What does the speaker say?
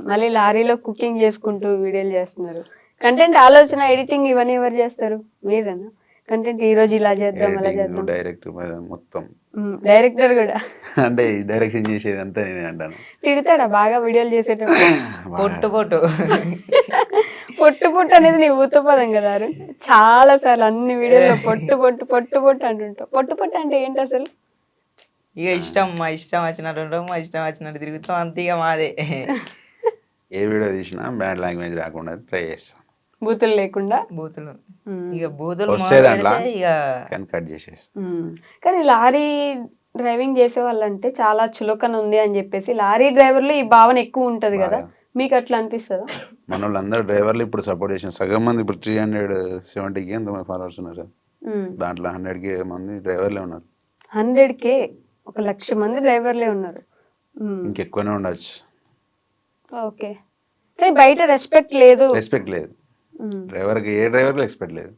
మళ్ళీ లారీలో కుకింగ్ చేసుకుంటూ వీడియోలు చేస్తున్నారు. కంటెంట్ ఆలోచన, ఎడిటింగ్ ఇవన్నీ ఎవరు చేస్తారు? మీరేనా? కంటెంట్ ఈ రోజు ఇలా చేద్దాం, అలా చేద్దాం. డైరెక్ట్ మొత్తం డైరెక్టర్ కూడా అంటే డైరెక్షన్ చేసేది అంతా నేనే అంటాను. తిడతాడా బాగా వీడియోలు చేసేటప్పుడు? పొట్టు పొట్టు పొట్టు పొట్టు అనేది నీ ఊతపదం కదా అరుణ్. చాలా సార్లు అన్ని వీడియోలో పొట్టు పొట్టు పొట్టు పొట్టు అంటుంటావు. పొట్టు పొట్టు అంటే ఏంటి అసలు? ఇక మా ఇష్టం వచ్చినట్టు ఉంటాం, మా ఇష్టం వచ్చినట్టు తిరుగుతాం, అంతే ఇక మాదే. ఏ వీడియో తీసినా బ్యాడ్ లాంగ్వేజ్ రాకుండా ట్రై చేస్తాం. బూతులు లేకుండా. బూతులు ఇక బూతులు వస్తే మొదలు దాంట్లో పెడితే ఇక కానీ కట్ చేసేస్తాం. కానీ లారీ డ్రైవింగ్ చేసే వాళ్ళంటే చాలా చులకన ఉంది అని చెప్పేసి లారీ డ్రైవర్లు ఈ భావన ఎక్కువ ఉంటది కదా, మీకు అట్లా అనిపిస్తుందా? మన వాళ్ళందరూ డ్రైవర్లు ఇప్పుడు సపోర్ట్ చేసిన సగం మంది ఇప్పుడు 370K ఎంతమంది ఫాలోవర్స్ ఉన్నారు. దాంట్లో 100K మంది డ్రైవర్లే ఉన్నారు. 100K 1,00,000 మంది డ్రైవర్లే ఉన్నారు. ఇంకెక్కువనే ఉండొచ్చు. ఓకే, కానీ బయట రెస్పెక్ట్ లేదు. రెస్పెక్ట్ లేదు డ్రైవర్కి, ఏ డ్రైవర్కి రెస్పెక్ట్ లేదు.